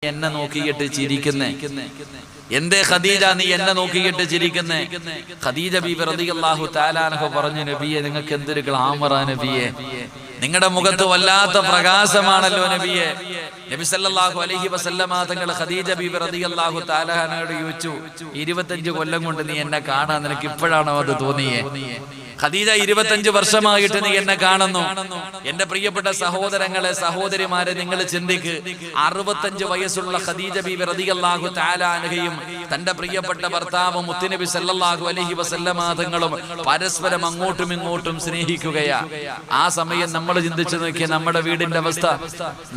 എന്നെ നോക്കിയിട്ട് ചിരിക്കുന്നേ? എന്തേ ഖദീജ നീ എന്നെ നോക്കിയിട്ട് ചിരിക്കുന്നേ? ഖദീജ ബീബി റളിയല്ലാഹു തആല അൻഹ പറഞ്ഞു, നബിയെ നിങ്ങൾക്ക് എന്തൊരു ഗ്ലാമറാ നബിയെ, നിങ്ങളുടെ മുഖത്ത് വല്ലാത്ത പ്രകാശമാണല്ലോ നബിയെ. നബി സല്ലല്ലാഹു അലൈഹി വസല്ലമ തങ്ങൾ ഖദീജ ബീബി റളിയല്ലാഹു തആല അൻഹയോട് ചോദിച്ചു, 25 കൊല്ലം കൊണ്ട് നീ എന്നെ കാണാൻ നിനക്ക് ഇപ്പോഴാണോ അത് തോന്നിയേ? ഖദീജ 25 വർഷമായിട്ട് നീ എന്നെ കാണുന്നു. എന്റെ പ്രിയപ്പെട്ട സഹോദരങ്ങളെ, സഹോദരിമാരെ, നിങ്ങൾ ചിന്തിക്ക്. 65 വയസ്സുള്ള ഖദീജ ബീബി റളിയല്ലാഹു തആല അൻഹയും തന്റെ പ്രിയപ്പെട്ട ഭർത്താവ് മുത്തുനബി സല്ലല്ലാഹു അലൈഹി വസല്ലമ തങ്ങളും പരസ്പരം അങ്ങോട്ടും ഇങ്ങോട്ടും സ്നേഹിക്കുകയാ. ആ സമയം നമ്മൾ ചിന്തിച്ചു നോക്കിയ നമ്മുടെ വീടിന്റെ അവസ്ഥ.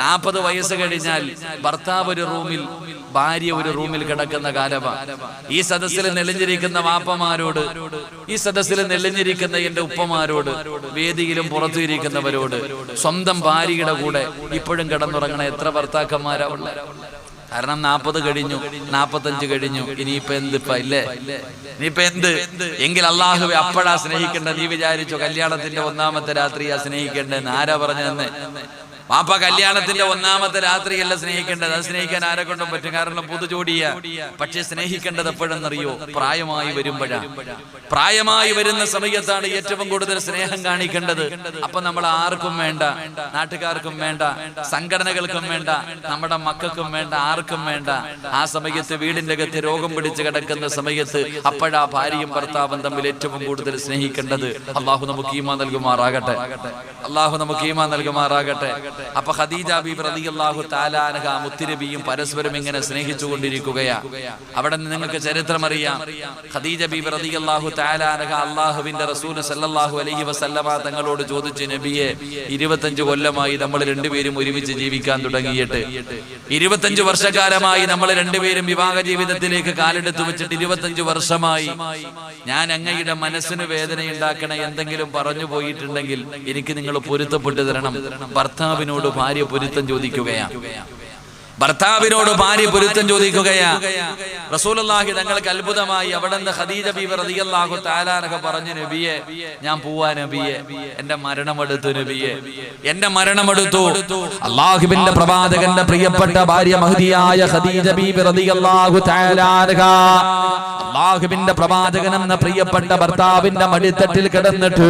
40 വയസ്സ് കഴിഞ്ഞാൽ ഭർത്താവ് ഒരു റൂമിൽ, ഭാര്യ ഒരു റൂമിൽ കിടക്കുന്ന കാലമാണ്. ഈ സദസ്സിൽ നെളിഞ്ഞിരിക്കുന്ന വാപ്പമാരോട്, ഈ സദസ്സിൽ നെളിഞ്ഞിരിക്കുന്ന എന്റെ ഉപ്പമാരോട്, വേദിയിലും പുറത്തു ഇരിക്കുന്നവരോട്, സ്വന്തം ഭാര്യയുടെ കൂടെ ഇപ്പോഴും കിടന്നുറങ്ങണ എത്ര ഭർത്താക്കന്മാരാ ഉള്ളത്? കാരണം 40 കഴിഞ്ഞു, 45 കഴിഞ്ഞു, ഇനിയിപ്പോ എന്തിപ്പ ഇല്ലേ? ഇനിയിപ്പോ എന്ത്? എങ്കിൽ അള്ളാഹുവെ അപ്പോഴാ സ്നേഹിക്കേണ്ടത്. നീ വിചാരിച്ചോ കല്യാണത്തിന്റെ 1ാമത്തെ രാത്രിയാ സ്നേഹിക്കേണ്ടതെന്ന്? ആരാ പറഞ്ഞതെന്ന്? വാപ്പ കല്യാണത്തിന്റെ 1ാമത്തെ രാത്രിയല്ല സ്നേഹിക്കേണ്ടത്. അത് സ്നേഹിക്കാൻ ആരെ കൊണ്ടും പറ്റും, കാരണം പുതുജോടിയാ. പക്ഷെ സ്നേഹിക്കേണ്ടത് എപ്പോഴെന്നറിയോ? പ്രായമായി വരുമ്പോഴാ. പ്രായമായി വരുന്ന സമയത്താണ് ഏറ്റവും കൂടുതൽ സ്നേഹം കാണിക്കേണ്ടത്. അപ്പൊ നമ്മൾ ആർക്കും വേണ്ട, നാട്ടുകാർക്കും വേണ്ട, സംഘടനകൾക്കും വേണ്ട, നമ്മുടെ മക്കൾക്കും വേണ്ട, ആർക്കും വേണ്ട. ആ സമയത്ത് വീടിന്റെ അകത്ത് രോഗം പിടിച്ച് കിടക്കുന്ന സമയത്ത് അപ്പോഴാ ഭാര്യയും ഭർത്താവും തമ്മിൽ ഏറ്റവും കൂടുതൽ സ്നേഹിക്കേണ്ടത്. അള്ളാഹു നമുക്ക് ഈമാൻ നൽകുമാറാകട്ടെ. അള്ളാഹു നമുക്ക് ഈമാൻ നൽകുമാറാകട്ടെ. അപ്പൊ ഖദീജ ബീബി റളിയല്ലാഹു തആല അൻഹ മുത്തുനബിയും പരസ്പരം ഇങ്ങനെ സ്നേഹിച്ചുകൊണ്ടിരിക്കുകയാ. അവിടെ നിങ്ങൾക്ക് ചരിത്രം അറിയാം. ഖദീജ ബീബി റളിയല്ലാഹു തആല അൻഹ അല്ലാഹുവിന്റെ റസൂൽ സല്ലല്ലാഹു അലൈഹി വസല്ലമ തങ്ങളോട് ചോദിച്ചു, നബിയെ 25 കൊല്ലമായി നമ്മൾ രണ്ടുപേരും ഒരുമിച്ച് ജീവിക്കാൻ തുടങ്ങിയിട്ട്, 25 വർഷക്കാലമായി നമ്മൾ രണ്ടുപേരും വിവാഹ ജീവിതത്തിലേക്ക് കാലെടുത്തു വെച്ചിട്ട് 25 വർഷമായി. ഞാൻ അങ്ങയുടെ മനസ്സിന് വേദനയുണ്ടാക്കണ എന്തെങ്കിലും പറഞ്ഞു പോയിട്ടുണ്ടെങ്കിൽ എനിക്ക് നിങ്ങൾ പൊരുത്തപ്പെട്ടു തരണം. ഭർത്താവിനോട് ഭാര്യ പൊരുത്തം ചോദിക്കുകയാണ്. ഭർത്താവിനോട് ഭാര്യ പൊരുത്തം ചോദിക്കുകയാ. റസൂലുള്ളാഹി തങ്ങൾക്ക് അത്ഭുതമായി. അവിടെ നിന്ന് ഖദീജ ബീബി റളിയല്ലാഹു തആല അൻഹ പറഞ്ഞു, നബിയെ ഞാൻ പോവാ നബിയെ, എന്റെ മരണമെടുത്തു നബിയെ, എന്റെ മരണമെടുത്തു. അല്ലാഹുവിന്റെ പ്രവാചകന്റെ പ്രിയപ്പെട്ട ഭാര്യ മഹദിയായ ഖദീജ ബീബി റളിയല്ലാഹു തആല അൻഹ അല്ലാഹുവിന്റെ പ്രവാചകൻ എന്ന പ്രിയപ്പെട്ട ഭർത്താവിന്റെ മടിത്തട്ടിൽ കിടന്നിട്ട്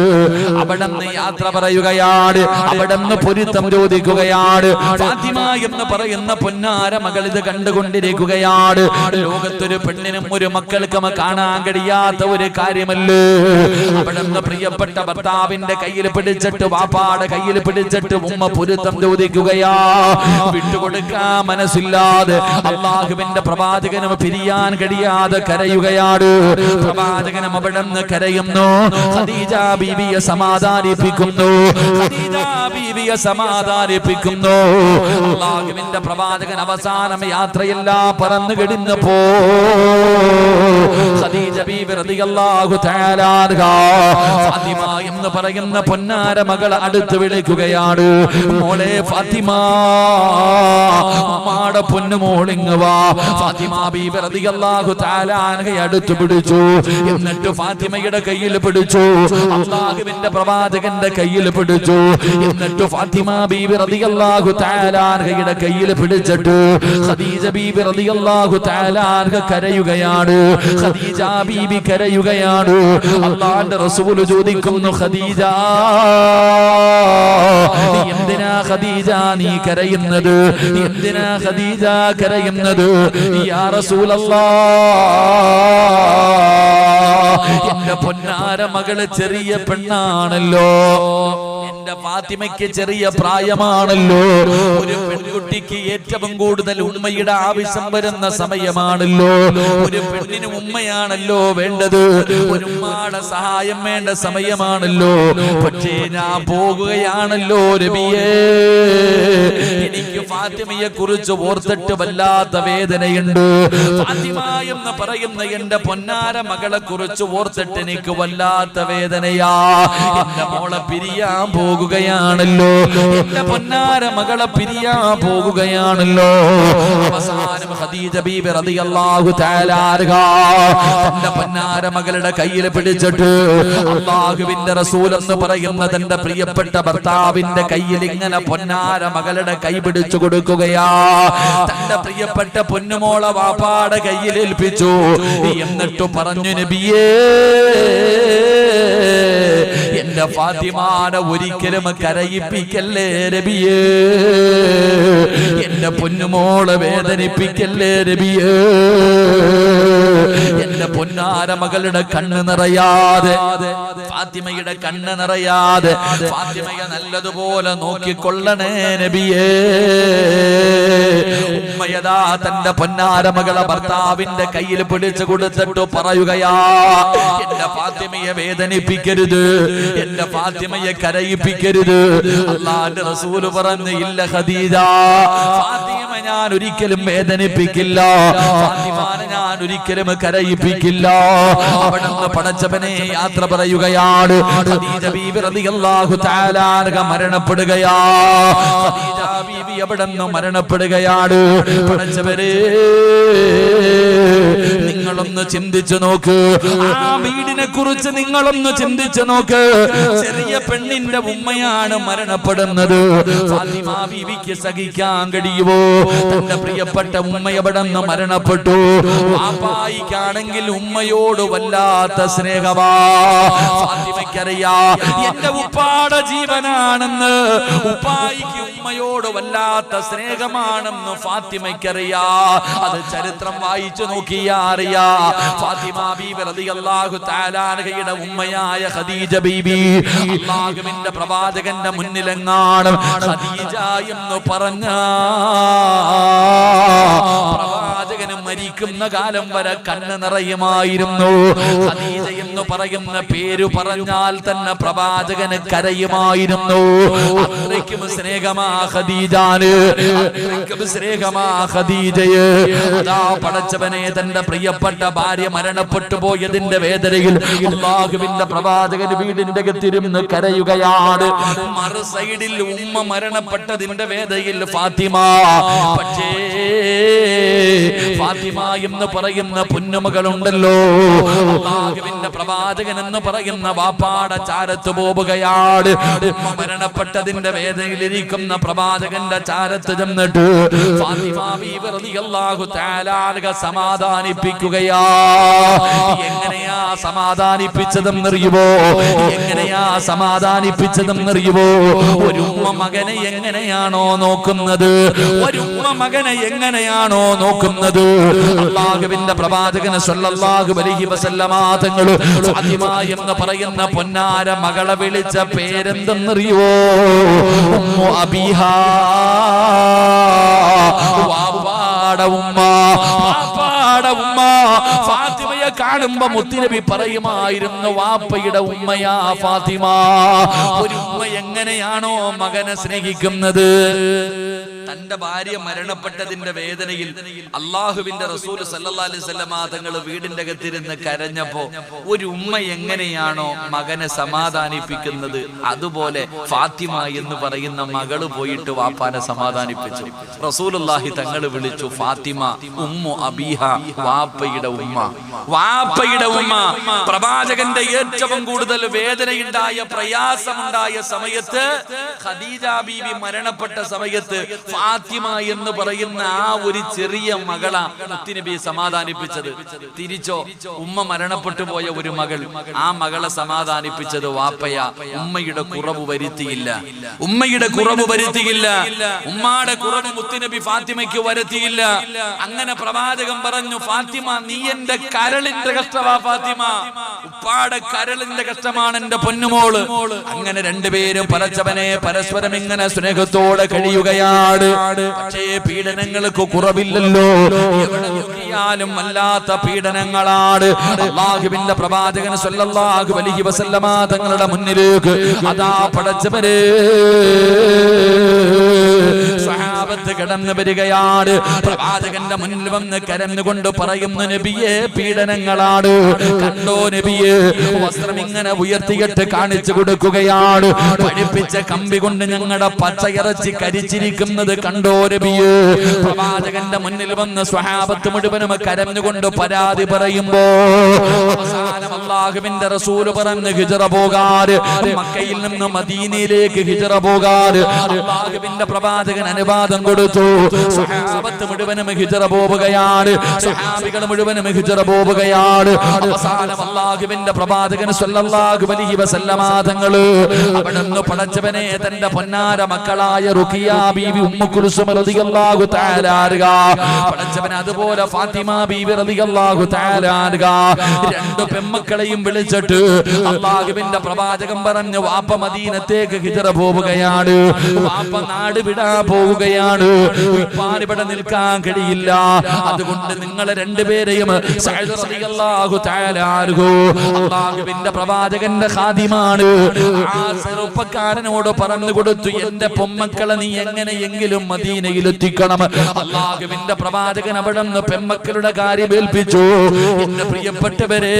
അവിടെ നിന്ന് യാത്ര പറയുകയാണ്. അവിടെ നിന്ന് പൊരുത്തം ചോദിക്കുകയാണ്. ഫാത്തിമ എന്ന് പറയുന്ന പൊന്നാര മകൾ ഇത് കണ്ടുകൊണ്ടിരിക്കുകയാണ്. ലോകത്തൊരു പെണ്ണിനും ഒരു മക്കൾക്കും കാണാൻ കഴിയാത്ത ഒരു കാര്യമല്ലേ. അവിടെ നിന്ന് പ്രിയപ്പെട്ട ഭർത്താവിന്റെ കയ്യിൽ പിടിച്ചിട്ട്, വാപ്പാടെ കയ്യിൽ പിടിച്ചിട്ട് ഉമ്മ പൊരുത്തം ചോദിക്കുകയാ. വിട്ടുകൊടുക്കാൻ മനസ്സില്ലാതെ അല്ലാഹുവിന്റെ പ്രവാചകനും പിരിയാൻ കഴിയാതെ കരയുകയാണ്. പ്രവാചകനും അവിടെ നിന്ന് കരയുന്നു. ഖദീജ ബീവിയെ സമാധാനിപ്പിക്കുന്നു. ഖദീജ ബീവിയെ സമാധാനിപ്പിക്കുന്നു. അല്ലാഹുവിന്റെ പ്രവാചകൻ അവസാനം യാത്രയെല്ലാം പറന്നു കിടന്നപ്പോ ഖദീജ ബീവി റളിയല്ലാഹു തആല അൻഹ ഫാത്തിമ എന്ന് പറയുന്ന പൊന്നാര മകളെ അടുത്ത് വിളിക്കുകയാണ്. മോളെ ഫാത്തിമ, ഉമ്മാടെ പൊന്നുമോളിങ് വാ. ഫാത്തിമ ബീവി റളിയല്ലാഹു തആല അൻഹയെ അടുത്ത് പിടിച്ചു. എന്നിട്ട് ഫാത്തിമയുടെ കയ്യിൽ പിടിച്ചു. അല്ലാഹുവിന്റെ പ്രവാചകന്റെ കയ്യിൽ പിടിച്ചു. എന്നിട്ട് ഫാത്തിമ ബീവി റളിയല്ലാഹു തആല അൻഹയുടെ കയ്യിൽ പിടിച്ചിട്ട് ഖദീജ ബീബി റളിയല്ലാഹു തആല അൻഹ കരയുകയാണ്. ഖദീജ ബീബി കരയുകയാണ്. അല്ലാഹുവിന്റെ റസൂൽ ചോദിക്കുന്നു, ഖദീജ എന്തിനാ ഖദീജ നീ കരയുന്നത്? എന്തിനാ ഖദീജ കരയുന്നത്? യാ റസൂലല്ലാഹ്, എന്റെ പൊന്നാര മകള് ചെറിയ പെണ്ണാണല്ലോ, എന്റെ ഫാത്തിമയ്ക്ക് ചെറിയ പ്രായമാണല്ലോ. ഒരു പെൺകുട്ടിക്ക് ഏറ്റവും കൂടുതൽ ഉമ്മയുടെ ആവശ്യം വരുന്ന സമയമാണല്ലോ. ഒരു പെണ്ണിന് ഉമ്മയാണല്ലോ വേണ്ടത്, ഒരു ഉമ്മയുടെ സഹായം വേണ്ട സമയമാണല്ലോ. പക്ഷേ ഞാൻ പോകുകയാണല്ലോ നബിയേ, എനിക്ക് ഫാത്തിമയെ കുറിച്ച് ഓർത്തിട്ട് വല്ലാത്ത വേദനയുണ്ട്. ഫാത്തിമ എന്ന് പറയുന്ന എന്റെ പൊന്നാര മകളെ കുറിച്ച് ഓർത്തിട്ട് എനിക്ക് വല്ലാത്ത വേദനയാ. എന്റെ മോളെ പിരിയാൻ പോകുകയാണല്ലോ, എന്റെ പൊന്നാര മകളെ പിരിയാൻ പോകുകയാണല്ലോ. അവസാനം ഖദീജ ബീബി റളിയല്ലാഹു തആല അൻഹ തന്റെ പൊന്നാര മകളുടെ കയ്യിൽ പിടിച്ചിട്ട് അല്ലാഹുവിന്റെ റസൂൽ എന്ന് പറയുന്ന തന്റെ പ്രിയപ്പെട്ട ഭർത്താവിന്റെ കയ്യിൽ ഇങ്ങനെ പൊന്നാര മകളുടെ കൈ പിടിച്ചു കൊടുക്കുകയാ. തന്റെ പ്രിയപ്പെട്ട പൊന്നുമോളെ വാപ്പാടെ കയ്യിൽ ഏൽപ്പിച്ചു. എന്നിട്ട് പറഞ്ഞു, നബിയേ, എന്റെ ഫാത്തിമാനെ ഒരിക്കലും കരയിപ്പിക്കല്ലേ നബിയേ, എന്റെ പൊന്നുമോളെ വേദനിപ്പിക്കല്ലേ നബിയേ. എന്റെ പൊന്നാര മകളുടെ കണ്ണ് നിറയാതെ, ഫാത്തിമയുടെ കണ്ണ് നിറയാതെ ഫാത്തിമയെ നല്ലതുപോലെ നോക്കിക്കൊള്ളണേ നബിയേ. ഉമ്മയതാ തന്റെ പൊന്നാര മകളെ ഭർത്താവിന്റെ കയ്യിൽ പിടിച്ചു കൊടുത്തിട്ട് പറയുകയാ, എന്റെ ഫാത്തിമയെ വേദനിപ്പിക്കരുത്, എന്റെ ഫാത്തിമയെ കരയിപ്പിക്കരുത്. അല്ലാഹുവിന്റെ റസൂൽ പറഞ്ഞു, ഇല്ല ഖദീജ, ഫാത്തിമ ഞാൻ ഒരിക്കലും വേദനിപ്പിക്കില്ല, ഫാത്തിമാനെ ഞാൻ ഒരിക്കലും കരയിപ്പിക്കില്ല. അവിടുന്ന് പടച്ചവനെ യാത്ര പറയുകയാണ്. ഖദീജ ബീബി റളിയല്ലാഹു തആല അൻഹ മരണപ്പെടുകയാ. ഖദീജ ബീബി അവിടുന്ന് മരണപ്പെടുകയാണ്. പടച്ചവനെ, നിങ്ങളൊന്ന് ചിന്തിച്ചു നോക്ക്, ആ വീടിനെ കുറിച്ച് നിങ്ങളൊന്ന് ചിന്തിച്ചു നോക്ക്. ചെറിയ പെണ്ണിന്റെ ഉമ്മയാണ് മരണപ്പെടുന്നത്. ഫാത്തിമ ബീവിക്ക് സഹിക്കാൻ കഴിയുമോ? തന്റെ പ്രിയപ്പെട്ട ഉമ്മ എവിടെന്ന് മരണപ്പെട്ടു. വാപ്പായിക്കാണെങ്കിൽ ഉമ്മയോട് വല്ലാത്ത സ്നേഹമാ. ഫാത്തിമയ്ക്കറിയാ എന്റെ ഉപ്പാടെ ജീവനാണെന്ന്, ഉപ്പായിക്ക് ഉമ്മയോട് വല്ലാത്ത സ്നേഹമാണെന്ന് ഫാത്തിമയ്ക്കറിയാ. അത് ചരിത്രം വായിച്ചു നോക്കിയാ അറിയാ. ഫാത്തിമ ബീബി റളിയല്ലാഹു തആല അൻഹയുടെ ഉമ്മയായ ഖദീജ ബീബി അല്ലാഹുവിന്റെ പ്രവാചകന്റെ മുന്നിലെങ്ങാനും ഖദീജ എന്ന് പറഞ്ഞ പ്രവാചകന് മരിക്കുന്ന കാലം വരെ കണ്ണ് നിറയുമായിരുന്നു. ഖദീജ എന്ന് പറയുന്ന പേര് പറഞ്ഞാൽ തന്നെ പ്രവാചകന് കരയുമായിരുന്നു. അത്രയ്ക്കും സ്നേഹമാ ഖദീജാന്, അത്രയ്ക്കും സ്നേഹമാ ഖദീജയെ. അതാ പടച്ചവനെ, തന്റെ പ്രിയപ്പെട്ട ഭാര്യ മരണപ്പെട്ടു പോയതിന്റെ വേദനയിൽ അല്ലാഹുവിന്റെ പ്രവാചകൻ വീടിന്റെ അകത്തിരുന്ന് കരയുകയാണ്. മറു സൈഡിൽ ഉമ്മ മരണപ്പെട്ടതിന്റെ വേദനയിൽ ഫാത്തിമ. പക്ഷേ ഫാത്തിമ എന്ന് പറയുന്ന പൊന്നുമകളുണ്ടല്ലോ, അല്ലാഹുവിന്റെ പ്രവാചകൻ എന്ന് പറയുന്ന വാപ്പാടെ ചാരത്ത് പോവുകയാണ്. ഉമ്മ മരണപ്പെട്ടതിന്റെ വേദനയിലിരിക്കുന്ന പ്രവാചകന്റെ ചാരത്ത് ചെന്നിട്ട് ഫാത്തിമ ബീവി റളിയല്ലാഹു തആല അൻഹ സമാധാനിപ്പിക്കുകയാ. എങ്ങനെയാ സമാധാനിപ്പിച്ചതെന്നറിയുമോ? എങ്ങനെയാ സമാധാനിപ്പിച്ചതെന്നറിയുമോ? ഒരു ഉമ്മ മകനെ എങ്ങനെയാണോ നോക്കുന്നത്, ഒരു ഉമ്മ മകനെ എങ്ങനെയാണോ നോക്കുന്നത്, അല്ലാഹുവിന്റെ പ്രവാചകൻ സ്വല്ലല്ലാഹു അലൈഹി വസല്ലമ തങ്ങൾ ഫാത്തിമ എന്ന് പറയുന്ന പൊന്നാര മകളെ വിളിച്ച പേരെന്തെന്നറിയുമോ? ഉമ്മു അബീഹാ, വാപ്പാടെ ഉമ്മ, വാപ്പാടെ ഉമ്മ. ഫാത്തിമയെ കാണുമ്പോ മുത്തുനബി പറയുമായിരുന്നു, വാപ്പയുടെ ഉമ്മയാ ഫാത്തിമ. ഒരു ഉമ്മ എങ്ങനെയാണോ മകനെ സ്നേഹിക്കുന്നത്, തന്റെ ഭാര്യ മരണപ്പെട്ടതിന്റെ വേദനയിൽ അല്ലാഹുവിന്റെ റസൂൽ സല്ലല്ലാഹു അലൈഹി വസല്ലമ തങ്ങൾ വീടിന്റെ അകത്തിരുന്ന് കരഞ്ഞപ്പോ ഒരു ഉമ്മ എങ്ങനെയാണോ മകനെ സമാധാനിപ്പിക്കുന്നത്, അതുപോലെ ഫാത്തിമ എന്ന് പറയുന്ന മകള് പോയിട്ട് വാപ്പാനെ സമാധാനിപ്പിച്ചു. റസൂലുള്ളാഹി തങ്ങൾ വിളിച്ചു ഫാത്തിമ ഉമ്മു അബീഹ, വാപ്പയുടെ ഉമ്മ. വാപ്പയുടെ ഉമ്മ. പ്രവാചകന്റെ ഏറ്റവും കൂടുതൽ വേദനയുണ്ടായ, പ്രയാസമുണ്ടായ സമയത്ത്, ഖദീജ ബീവി മരണപ്പെട്ട സമയത്ത് ഫാത്തിമ എന്ന് പറയുന്ന ആ ഒരു ചെറിയ മകളാ മുത്തുനബി സമാധാനിപ്പിച്ചത്. തിരിച്ചോ, ഉമ്മ മരണപ്പെട്ടു പോയ ഒരു മകൾ, ആ മകളെ സമാധാനിപ്പിച്ചത് വാപ്പയാ. ഉമ്മയുടെ കുറവ് വരുത്തിയില്ല, ഉമ്മയുടെ കുറവ് വരുത്തിയില്ല, ഉമ്മാടെ കുറവ് മുത്തുനബി ഫാത്തിമയ്ക്ക് വരുത്തിയില്ല. അങ്ങനെ പ്രവാചകൻ പറഞ്ഞു, ഫാത്തിമ നീ എന്റെ കരളിന്റെ കഷ്ടമാ ഫാത്തിമ, ഉപ്പാടെ കരളിന്റെ കഷ്ടമാണ് എന്റെ പൊന്നുമോള്. അങ്ങനെ രണ്ടുപേരും പരച്ചവനെ പരസ്പരം ഇങ്ങനെ സ്നേഹത്തോടെ കഴിയുകയാണ്. പക്ഷേ പീഡനങ്ങൾക്ക് കുറവില്ലല്ലോ, എവിടെ നോക്കിയാലും വല്ലാത്ത പീഡനങ്ങളാണ്. അല്ലാഹുവിന്റെ പ്രവാചകൻ സ്വല്ലല്ലാഹു അലൈഹി വസല്ലമ തങ്ങളുടെ മുന്നിലേക്ക് അതാ പടച്ചവരെ സ്വഹാബത്ത് കടന്നു വരികയാണ്. പ്രവാചകന്റെ മുന്നിൽ വന്ന് കരഞ്ഞുകൊണ്ട് പറയുന്നു, നബിയെ പീഡനങ്ങളാണ്. കണ്ടോ നബിയെ, വസ്ത്രം ഇങ്ങനെ ഉയർത്തിയിട്ട് കാണിച്ചു കൊടുക്കുകയാണ്. പഠിപ്പിച്ച കമ്പി കൊണ്ട് ഞങ്ങളുടെ പച്ചയിറച്ചി കരിച്ചിരിക്കുന്നത് കണ്ടോ നബിയെ. പ്രവാചകന്റെ മുന്നിൽ വന്ന് സ്വഹാബത്ത് മുഴുവനും കരഞ്ഞുകൊണ്ട് പരാതി പറയുമ്പോ അവസാനം അല്ലാഹുവിന്റെ റസൂൽ പറഞ്ഞു, ഹിജ്റ പോകാറ്, മക്കയിൽ നിന്ന് മദീനയിലേക്ക് ഹിജ്റ പോകാറ് അല്ലാഹുവിന്റെ പ്രവാചകൻ അനുവാദം കൊടുത്തു. സ്വഹാബത്ത് മുഴുവനും ഹിജ്റ പോവുകയാണ്. സ്വഹാബികൾ മുഴുവനും ഹിജ്റ പോവുകയാണ്. അവസാനം അല്ലാഹുവിന്റെ പ്രവാചകൻ സ്വല്ലല്ലാഹു അലൈഹി വസല്ലമ തങ്ങൾ അവിടുന്ന് പടച്ചവനെ തന്റെ പൊന്നാര മക്കളായ റുഖിയ ബീവി ഉമ്മു കുൽസും റളിയല്ലാഹു തആല അൻഹ, പടച്ചവൻ അതുപോലെ ഫാത്തിമ ബീവി റളിയല്ലാഹു തആല അൻഹ, രണ്ട് പെൺമക്കളെയും വിളിച്ചിട്ട് അല്ലാഹുവിന്റെ പ്രവാചകൻ പറഞ്ഞു, വാപ്പ മദീനത്തേക്ക് ഹിജ്റ പോവുകയാണ്, വാപ്പ നാട് വിടാൻ പോവുകയാണ്, ഇവിടെ നിൽക്കാൻ കഴിയില്ല, അതുകൊണ്ട് നിങ്ങൾ രണ്ടുപേരെയും സഅദ് റളിയല്ലാഹു തആല അൻഹു അല്ലാഹുവിന്റെ പ്രവാചകന്റെ ഖാദിമാണ്, ആ ചെറുപ്പക്കാരനോട് പറഞ്ഞു കൊടുത്തു, എന്റെ പൊമ്മക്കളെ നീ എങ്ങനെയെങ്കിലും മദീനയിൽ എത്തിക്കണം. അല്ലാഹുവിന്റെ പ്രവാചകൻ അവിടെ നിന്ന് പെൺമക്കളുടെ കാര്യം ഏൽപ്പിച്ചു. എന്റെ പ്രിയപ്പെട്ടവരെ,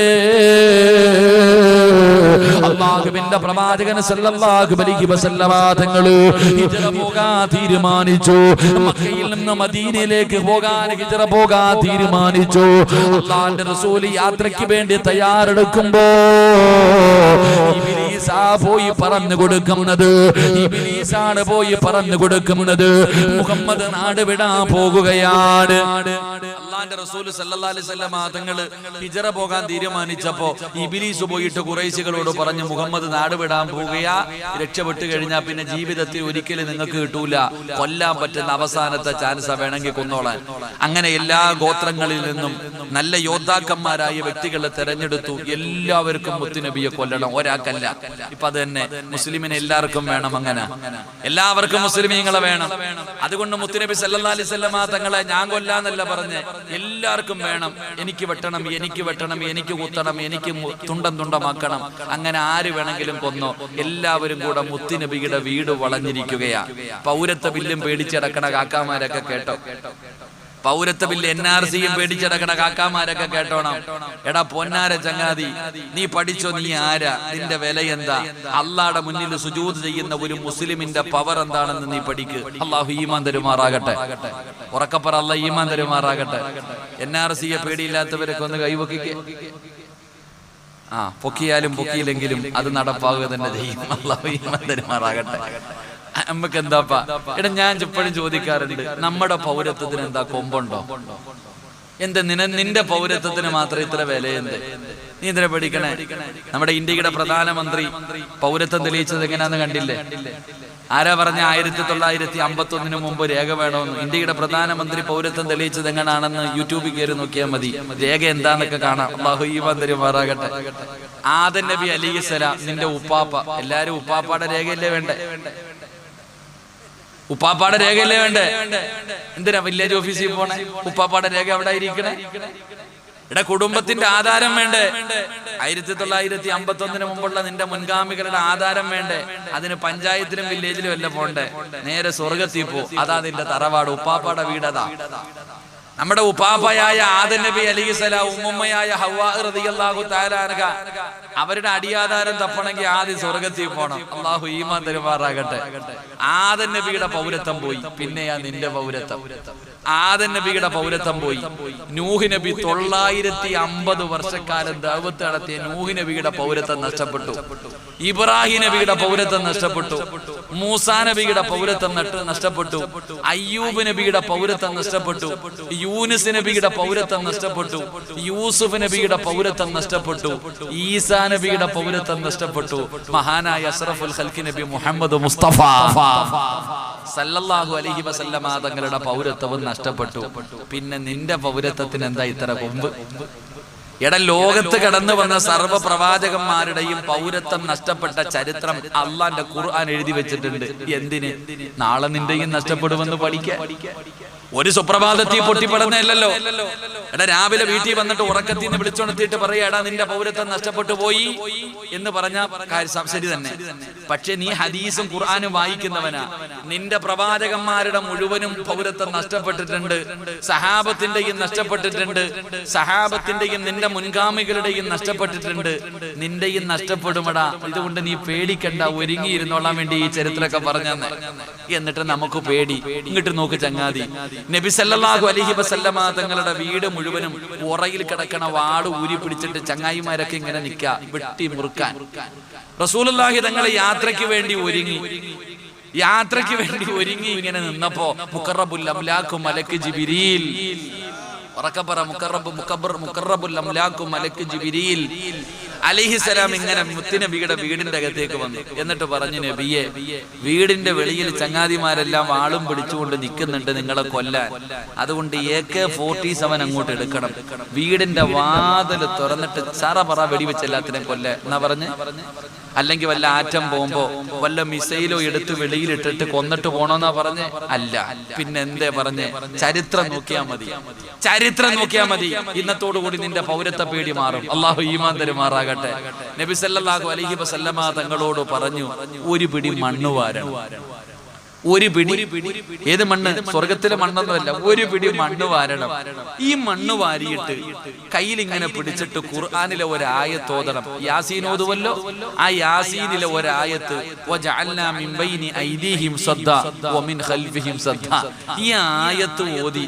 അല്ലാഹുവിന്റെ പ്രവാചകൻ സല്ലല്ലാഹു അലൈഹി വസല്ലമ തങ്ങൾ ഹിജ്റ പോകാൻ തീരുമാനിച്ചു. മക്കയിൽ നിന്ന് മദീനയിലേക്ക് പോകാൻ ഹിജ്റ പോകാൻ തീരുമാനിച്ചു. അല്ലാഹുവിന്റെ റസൂൽ യാത്രയ്ക്ക് വേണ്ടി തയ്യാറെടുക്കുമ്പോ ഇബ്ലീസാ പോയി പറഞ്ഞു കൊടുക്കുന്നത്, ഇബ്ലീസാണ് പോയി പറഞ്ഞു കൊടുക്കുന്നത്, മുഹമ്മദ് നാട് വിടാൻ പോകുകയാണ്. അല്ലാഹുവിന്റെ റസൂൽ സല്ലല്ലാഹു അലൈഹി വസല്ലം തങ്ങൾ ഹിജ്റ പോകാൻ തീരുമാനിച്ചപ്പോ ഇബ്ലീസ് പോയിട്ട് ഖുറൈശികളോട് പറഞ്ഞു, മുഹമ്മദ് നാട് വിടാൻ പോകുകയാ, രക്ഷപ്പെട്ടു കഴിഞ്ഞാൽ പിന്നെ ജീവിതത്തിൽ ഒരിക്കലും നിങ്ങൾക്ക് കിട്ടൂല, കൊല്ലാൻ പറ്റുന്ന അവസാനത്തെ ചാൻസ്, വേണമെങ്കിൽ കൊന്നോളാൻ. അങ്ങനെ എല്ലാ ഗോത്രങ്ങളിൽ നിന്നും നല്ല യോദ്ധാക്കന്മാരായ വ്യക്തികളെ തെരഞ്ഞെടുത്തു. എല്ലാവർക്കും മുത്തുനബിയെ കൊല്ലണം, ഒരാൾക്കല്ല. ഇപ്പൊ അത് തന്നെ മുസ്ലിമിനെ എല്ലാവർക്കും വേണം, അങ്ങനെ എല്ലാവർക്കും മുസ്ലിമീങ്ങളെ വേണം. അതുകൊണ്ട് മുത്തുനബി സല്ലല്ലാഹു അലൈഹി വസല്ലം തങ്ങളെ ഞാൻ കൊല്ലാന്നല്ല പറഞ്ഞ്, എല്ലാവർക്കും വേണം, എനിക്ക് വെട്ടണം, എനിക്ക് വെട്ടണം, എനിക്ക് കുത്തണം, എനിക്ക് തുണ്ടം തുണ്ടമാക്കണം. അങ്ങനെ ആര് വേണമെങ്കിലും കൊന്നോ. എല്ലാവരും കൂടെ മുത്തുനബിയുടെ വീട് വളഞ്ഞിരിക്കുകയാ. പൗരത്വ ബില്ലും പേടിച്ചടക്കണ കാക്കാമാരൊക്കെ കേട്ടോ, പൗരത്വ ബില്ല് NRCയും പേടിച്ചടക്കണ കാക്കാമാരൊക്കെ കേട്ടോണം. എടാ പൊന്നാര ചങ്ങാതി, നീ പഠിച്ചോ, നീ ആരാ, നിന്റെ വില എന്താ, അള്ളാഹുടെ മുന്നിൽ സുജൂദ് ചെയ്യുന്ന ഒരു മുസ്ലിമിന്റെ പവർ എന്താണെന്ന് നീ പഠിക്ക്. അള്ളാഹു ഈമാൻ തരുമാറാകട്ടെ. ഉറക്കപ്പറ, അള്ളാഹു ഈമാൻ തരുമാറാകട്ടെ. NRCയെ പേടിയില്ലാത്തവരൊക്കെ ഒന്ന് കൈവക്കിക്ക്. പൊക്കിയാലും പൊക്കിയില്ലെങ്കിലും അത് നടപ്പാവുക തന്നെ ചെയ്യും. അള്ളാഹു ഈമാൻ തരുമാറാകട്ടെ. നമുക്ക് എന്താപ്പാ, എടാ ഞാൻ എപ്പോഴും ചോദിക്കാറുണ്ട്, നമ്മുടെ പൗരത്വത്തിന് എന്താ കൊമ്പുണ്ടോ? എന്ത് നിന്റെ പൗരത്വത്തിന് മാത്രം ഇത്ര വിലയെന്ത്? നീ ഇതിനെ പഠിക്കണേ. നമ്മുടെ ഇന്ത്യയുടെ പ്രധാനമന്ത്രി പൗരത്വം തെളിയിച്ചത് എങ്ങനെയാന്ന് കണ്ടില്ലേ? ആരാ പറഞ്ഞ 1951 മുമ്പ് രേഖ വേണമെന്ന്? ഇന്ത്യയുടെ പ്രധാനമന്ത്രി പൗരത്വം തെളിയിച്ചത് എങ്ങനെയാണെന്ന് യൂട്യൂബിൽ കയറി നോക്കിയാൽ മതി, രേഖ എന്താന്നൊക്കെ കാണാം. അല്ലാഹു ഈമാൻ തരുമാറാകട്ടെ. ആദം നബി അലൈഹിസ്സലാം, നിന്റെ ഉപ്പാപ്പ, എല്ലാരും ഉപ്പാപ്പാടെ രേഖയല്ലേ വേണ്ടേ? ഉപ്പാപ്പാടെ രേഖയല്ലേ വേണ്ടേ? എന്തിനാ വില്ലേജ് ഓഫീസിൽ പോണേ? ഉപ്പാപ്പാടെ രേഖ എവിടെ ഇരിക്കണേ? ഇവിടെ കുടുംബത്തിന്റെ ആധാരം വേണ്ടേ? 1951 മുമ്പുള്ള നിന്റെ മുൻഗാമികളുടെ ആധാരം വേണ്ടേ? അതിന് പഞ്ചായത്തിലും വില്ലേജിലും എല്ലാം പോണ്ടേ? നേരെ സ്വർഗത്തിൽ പോ, അതാ നിന്റെ തറവാട്, ഉപ്പാപ്പാടെ വീടതാ. നമ്മുടെ ഉപ്പാപ്പയായ ആദം നബി അലൈഹിസ്സലാം, ഉമ്മയായ ഹവ്വാ റളിയല്ലാഹു തആല അൻഹ, അവരുടെ അടിയാധാരം തപ്പണമെങ്കിൽ ആദ്യം സ്വർഗത്തിൽ പോണം. അല്ലാഹു ഈമാൻ തരുമാറാകട്ടെ. ആദം നബിയുടെ പൗരത്വം പോയി, പിന്നെയാ നിന്റെ പൗരത്വം. ആദം നബിയുടെ പൗരത്വം പോയി. നൂഹ് നബി 950 വർഷക്കാലം ദഅവത്ത് നടത്തിയ നൂഹ് നബിയുടെ പൗരത്വം നഷ്ടപ്പെട്ടു. ഇബ്രാഹിം നബിയുടെ പൗരത്വം നഷ്ടപ്പെട്ടു. മൂസാ നബിയുടെ പൗരത്വം നഷ്ടപ്പെട്ടു. അയ്യൂബ് നബിയുടെ പൗരത്വം നഷ്ടപ്പെട്ടു. യൂനുസ് നബിയുടെ പൗരത്വം നഷ്ടപ്പെട്ടു. യൂസുഫ് നബിയുടെ പൗരത്വം നഷ്ടപ്പെട്ടു. ഈസാ നബിയുടെ പൗരത്വം നഷ്ടപ്പെട്ടു. മഹാനായ അഷ്റഫുൽ ഖൽഖി നബി മുഹമ്മദ് മുസ്തഫ സല്ലല്ലാഹു അലൈഹി വസല്ലമ തങ്ങളുടെ പൗരത്വവും നഷ്ടപ്പെട്ടു. പിന്നെ നിന്റെ പൗരത്വത്തിന് എന്താ ഇത്ര കൊമ്പ്? എടാ, ലോകത്ത് കടന്നു വന്ന സർവ്വ പ്രവാചകന്മാരുടെയും പൗരത്വം നഷ്ടപ്പെട്ട ചരിത്രം അള്ളാന്റെ ഖുർആൻ എഴുതി വെച്ചിട്ടുണ്ട്. എന്തിന്? നാളെ നിന്റെയും നഷ്ടപ്പെടുമെന്ന് പഠിക്കാൻ. ഒരു സുപ്രഭാതത്തിൽ പൊട്ടിപ്പടന്നല്ലോ. എടാ രാവിലെ വീട്ടിൽ വന്നിട്ട് ഉറക്കത്തിൽ നിന്ന് വിളിച്ചുണർത്തിയിട്ട് പറയാ, എടാ നിന്റെ പൗരത്വം നഷ്ടപ്പെട്ടു പോയി എന്ന് പറഞ്ഞ ശരി തന്നെ. പക്ഷെ നീ ഹദീസും ഖുർആനും വായിക്കുന്നവനാ. നിന്റെ പ്രവാചകന്മാരുടെ മുഴുവനും പൗരത്വം നഷ്ടപ്പെട്ടിട്ടുണ്ട്, സഹാബത്തിന്റെയും നഷ്ടപ്പെട്ടിട്ടുണ്ട്, സഹാബത്തിന്റെയും നിന്റെ മുൻഗാമികളുടെയും നഷ്ടപ്പെട്ടിട്ടുണ്ട്, നിന്റെയും നഷ്ടപ്പെടുമടാ. ഇതുകൊണ്ട് നീ പേടിക്കണ്ട, ഒരുങ്ങിയിരുന്നോളാൻ വേണ്ടി ഈ ചരിത്രമൊക്കെ പറഞ്ഞെന്ന്. എന്നിട്ട് നമുക്ക് പേടി. ഇങ്ങോട്ട് നോക്ക് ചങ്ങാതി, നബി സല്ലല്ലാഹു അലൈഹി വസല്ലമ തങ്ങളുടെ വീട് മുഴുവനും ഉറയിൽ കിടക്കണ വാട് ഊരി പിടിച്ചിട്ട് ചങ്ങായിമാരൊക്കെ ഇങ്ങനെ നിൽക്കുക, വെട്ടി മുറുക്കാൻ. റസൂലുള്ളാഹി തങ്ങളെ യാത്രയ്ക്ക് വേണ്ടി ഒരുങ്ങി ഇങ്ങനെ നിന്നപ്പോ മുഖറബുൽ അംലാഖു മലക്ക് ജിബ്രീൽ, മുഖറബുൽ അംലാഖു മലക്ക് ജിബ്രീൽ അലൈഹിസ്സലാം ഇങ്ങനെ മുത്തുനബിയുടെ വീടിന്റെ അകത്തേക്ക് വന്നു. എന്നിട്ട് പറഞ്ഞു, നബിയെ, വീടിന്റെ വെളിയിൽ ചങ്ങാതിമാരെല്ലാം വാളും പിടിച്ചുകൊണ്ട് നിൽക്കുന്നുണ്ട് നിങ്ങളെ കൊല്ലാൻ. അതുകൊണ്ട് AK-47 അങ്ങോട്ട് എടുക്കണം. വീടിന്റെ വാതിൽ തുറന്നിട്ട് പറ വെടിവെച്ച് എല്ലാത്തിനും കൊല്ല എന്നാ പറഞ്ഞ്. അല്ലെങ്കിൽ വല്ല ആറ്റം പോകുമ്പോ വല്ല മിസൈലോ എടുത്ത് വെളിയിലിട്ടിട്ട് കൊന്നിട്ട് പോണോന്നാ പറഞ്ഞ്? അല്ല. പിന്നെ എന്തേ പറഞ്ഞ്? ചരിത്രം നോക്കിയാ മതി. ഇന്നത്തോടുകൂടി നിന്റെ പൗരത്വ പേടി മാറും. അള്ളാഹു ഈമാൻ തരുമാറാകട്ടെ. നബി സല്ലല്ലാഹു അലൈഹി വസല്ലമ തങ്ങളോട് പറഞ്ഞു, ഒരു പിടി മണ്ണ് വാരണം. ഒരു പിടി. ഏത് മണ്ണ്? സ്വർഗത്തിലെ മണ്ണൊന്നുമല്ല, ഒരു പിടി മണ്ണ് വാരണം. ഈ മണ്ണ് വാരിയിട്ട് കയ്യിൽ ഇങ്ങനെ പിടിച്ചിട്ട് ഖുർആനിലെ ഒരായത്ത് ഓതണം. യാസീൻ ഓതുവല്ലോ, ആ യാസീനിലെ ഒരായത്ത്, വജഅൽനാ മിൻ ബൈനി ഐദീഹിം സദ്ദാ വമിൻ ഖൽഫിഹിം സദ്ദാ, ഈ ആയത്ത് ഓതി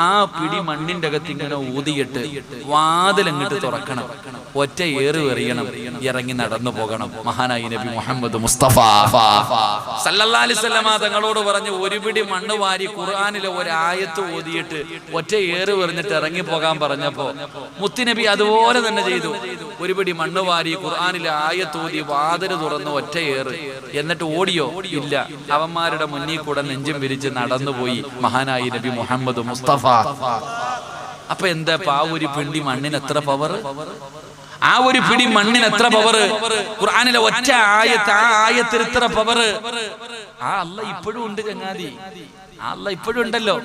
ആ പിടി മണ്ണിന്റെ അകത്ത് ഇങ്ങനെ ഊതിയിട്ട് വാതിൽ അങ്ങോട്ട് തുറക്കണം. ഒറ്റ ഏറ് എറിയണം, ഇറങ്ങി നടന്നു പോകണം. മഹാനായ നബി മുഹമ്മദ് മുസ്തഫ സല്ലല്ലാഹു അലൈഹി വസല്ലമ തങ്ങളോട് പറഞ്ഞു, ഒരു പിടി മണ്ണ് വാരി ഖുർആനിലെ ഒരായത്ത് ഓതിയിട്ട് ഒറ്റ ഏറ് എറിഞ്ഞിട്ട് ഇറങ്ങി പോകാൻ പറഞ്ഞപ്പോ മുത്തുനബി അതുപോലെ തന്നെ ചെയ്തു. ഒരു പിടി മണ്ണ് വാരി ഖുർആനിലെ ആയത്ത് ഓതി വാതില് തുറന്ന് ഒറ്റ ഏറ്. എന്നിട്ട് ഓടിയോ? ഇല്ല. അവന്മാരുടെ മുന്നിൽ കൂടെ നെഞ്ചും വിരിച്ച് നടന്നുപോയി മഹാനായ നബി മുഹമ്മദ് മുസ്തഫ. അപ്പൊ എന്താ ആ ഒരു പിടി മണ്ണിന് എത്ര പവർ? ആ ഒരു പിടി മണ്ണിന് എത്ര പവർ? ഖുർആനിലെ ഒറ്റ ആയത്ത്, ആ ആയത്തിന് എത്ര പവർ? ആ അല്ലാഹ് ഇപ്പോഴും ഉണ്ട് ചങ്ങാതി. ആ അല്ലാഹ് ഇപ്പോഴും ഉണ്ടല്ലോ.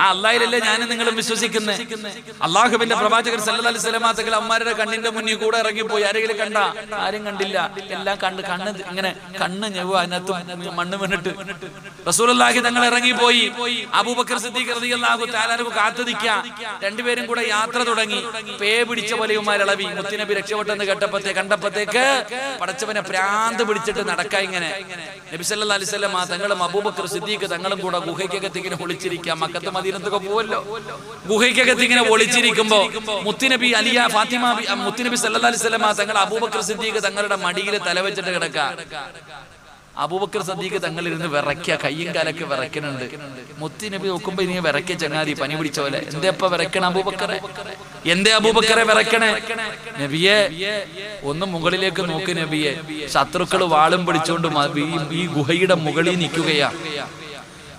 ആ അല്ലാഹിലല്ലേ ഞാനും നിങ്ങളും വിശ്വസിക്കുന്നത്. അല്ലാഹുവിന്റെ പ്രവാചകർ സല്ലല്ലാഹു അലൈഹി വസല്ലമ തങ്ങൾ അമ്മാരുടെ കണ്ണിന്റെ മുന്നിൽ കൂടെ ഇറങ്ങിപ്പോയി. ആരെങ്കിലും കണ്ട? ആരും കണ്ടില്ല. എല്ലാം കണ്ണ് ഇങ്ങനെ കണ്ണ് ഞെവ, അതിനകത്ത് മണ്ണ് വീണിട്ട് റസൂലുള്ളാഹി തങ്ങൾ ഇറങ്ങിപ്പോയി. അബൂബക്കർ സിദ്ദീഖ് റളിയല്ലാഹു തആല അൻഹു കാത്തു നിൽക്കുക. രണ്ടുപേരും കൂടെ യാത്ര തുടങ്ങി. പേ പിടിച്ച പോലെയുമാരിളവി. മുത്തുനബി രക്ഷപ്പെട്ടെന്ന് കണ്ടപ്പോഴത്തേക്ക് പടച്ചവനെ ഭ്രാന്ത് പിടിച്ചിട്ട് നടക്കാ. ഇങ്ങനെ നബി സല്ലല്ലാഹു അലൈഹി വസല്ലമ തങ്ങളും അബൂബക്കർ സിദ്ദീഖ് തങ്ങളും കൂടെ ഗുഹയ്ക്കകത്ത് ഇങ്ങനെ ഒളിച്ചിരിക്കാം. മക്കത്ത് മദീനത്തൊക്കെ പോവല്ലോ. ഗുഹയ്ക്കകത്ത് ഇങ്ങനെ ഒളിച്ചിരിക്കുമ്പോ മുത്തുനബി അലിയ ഫാത്തിമ മുത്തുനബി സല്ലല്ലാഹു അലൈഹി വസല്ലമ തങ്ങൾ അബൂബക്കർ സിദ്ദീഖ് തങ്ങളുടെ മടിയിൽ തലവെച്ചിട്ട് കിടക്ക. അബൂബക്കർ സിദ്ദീഖ് തങ്ങളിരുന്ന് വിറയ്ക്ക, കയ്യും കാലൊക്കെ വിറയ്ക്കുന്നുണ്ട്. മുത്തുനബി നോക്കുമ്പോ ഇനി വിറയ്ക്ക ചങ്ങാതി, പനി പിടിച്ച പോലെ. എന്തേ അപ്പൊ വിറയ്ക്കണം അബൂബക്കറെ? എന്തേ അബൂബക്കറെ വിറയ്ക്കണേ? നബിയെ, ഒന്ന് മുകളിലേക്ക് നോക്ക് നബിയെ. ശത്രുക്കൾ വാളും പിടിച്ചുകൊണ്ട് ഈ ഗുഹയുടെ മുകളിൽ നിൽക്കുകയാ.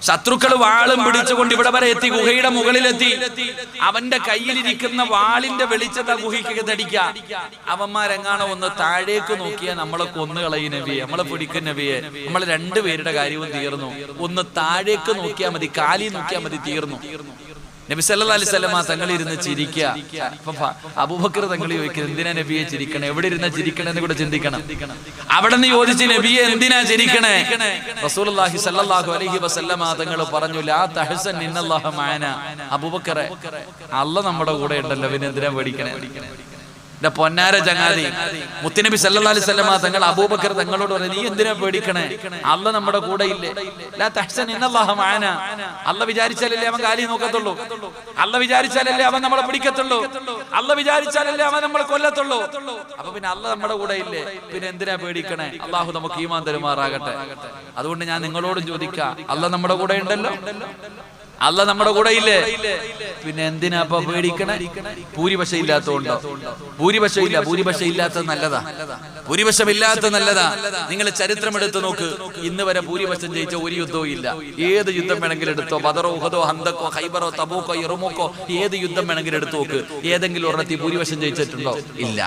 ശത്രുക്കൾ വാളും പിടിച്ചുകൊണ്ട് ഇവിടെ വരെ എത്തി, ഗുഹയുടെ മുകളിലെത്തി. അവന്റെ കയ്യിലിരിക്കുന്ന വാളിന്റെ വെളിച്ചത ഗുഹയ്ക്ക് തടിക്ക. അവന്മാരെങ്ങാണോ ഒന്ന് താഴേക്ക് നോക്കിയാൽ നമ്മളെ കൊന്നുകളയും നബിയെ, നമ്മളെ പിടിക്കും നബിയെ. നമ്മൾ രണ്ടുപേരുടെ കാര്യവും തീർന്നു. ഒന്ന് താഴേക്ക് നോക്കിയാൽ മതി, കാലി നോക്കിയാൽ മതി, തീർന്നു. നബി സല്ലല്ലാഹു അലൈഹി വസല്ലമ തങ്ങൾ ഇരുന്ന് ചിരിക്കുക. അബൂബക്കർ തങ്ങൾ ചോദിക്കുന്നത്, എന്തിനാ നബിയെ ചിരിക്കണേ? എവിടെ ഇരുന്നാ ചിരിക്കണേ എന്ന് കൂടെ ചിന്തിക്കണം. അവിടെ നിന്ന് ചോദിച്ച്, നബിയെ എന്തിനാ ചിരിക്കണേ? റസൂലുള്ളാഹി സല്ലല്ലാഹു അലൈഹി വസല്ലമ തങ്ങൾ പറഞ്ഞു, ലാ തഹ്സൻ ഇന്നല്ലാഹ മഅനാ. അബൂബക്കറെ, അല്ലാഹ് നമ്മുടെ കൂടെ ഉണ്ടല്ലോ, പിന്നെ എന്തിനാ പേടിക്കണേ? എന്റെ പൊന്നാര ചങ്ങാതി, മുത്തുനബി സല്ലല്ലാഹു അലൈഹി വസല്ലമ തങ്ങൾ അബൂബക്കർ തങ്ങളോട് പറഞ്ഞു, നീ എന്തിനാ പേടിക്കണേ? അല്ലാഹ് നമ്മുടെ കൂടെ ഇല്ലേ? ലാ തഹ്സൻ ഇന്നല്ലാഹ മഅനാ. അല്ലാഹ് വിചാരിച്ചാലല്ലേ അവൻ കാലി നോക്കത്തുള്ളൂ. അല്ലാഹ് വിചാരിച്ചാലല്ലേ അവൻ നമ്മളെ പിടിക്കത്തുള്ളൂ. അല്ലാഹ് വിചാരിച്ചാലല്ലേ അവൻ നമ്മളെ കൊല്ലത്തുള്ളൂ. അപ്പൊ പിന്നെ അല്ലാഹ് നമ്മുടെ കൂടെ ഇല്ലേ, പിന്നെ എന്തിനാ പേടിക്കണേ? അല്ലാഹു നമുക്ക് ഈമാൻ തരുമാറാകട്ടെ. അതുകൊണ്ട് ഞാൻ നിങ്ങളോടും ചോദിക്കാം, അല്ലാഹ് നമ്മുടെ കൂടെ ഉണ്ടല്ലോ, അല്ലാഹ് നമ്മുടെ കൂടെ ഇല്ലേ, പിന്നെ എന്തിനാ അപ്പൊ പേടിക്കണേ? ഭൂരിപക്ഷം ഇല്ലാത്തതുകൊണ്ടോ? ഭൂരിപക്ഷം ഇല്ല. ഭൂരിപക്ഷം ഇല്ലാത്തത് നല്ലതാ. ഭൂരിപക്ഷം ഇല്ലാത്ത നല്ലതാ. നിങ്ങൾ ചരിത്രം എടുത്തു നോക്ക്. ഇന്ന് വരെ ഭൂരിപക്ഷം ജയിച്ച ഒരു യുദ്ധവും ഇല്ല. ഏത് യുദ്ധം വേണമെങ്കിലും എടുത്തോ, ബദറോ ഉഹദോ ഹന്തക്കോ ഖൈബറോ തബൂക്കോ ഇറുമുക്കോ, ഏത് യുദ്ധം വേണമെങ്കിലും എടുത്തു നോക്ക്. ഏതെങ്കിലും ഒരെണ്ണത്തിൽ ഭൂരിപക്ഷം ജയിച്ചിട്ടുണ്ടോ? ഇല്ല.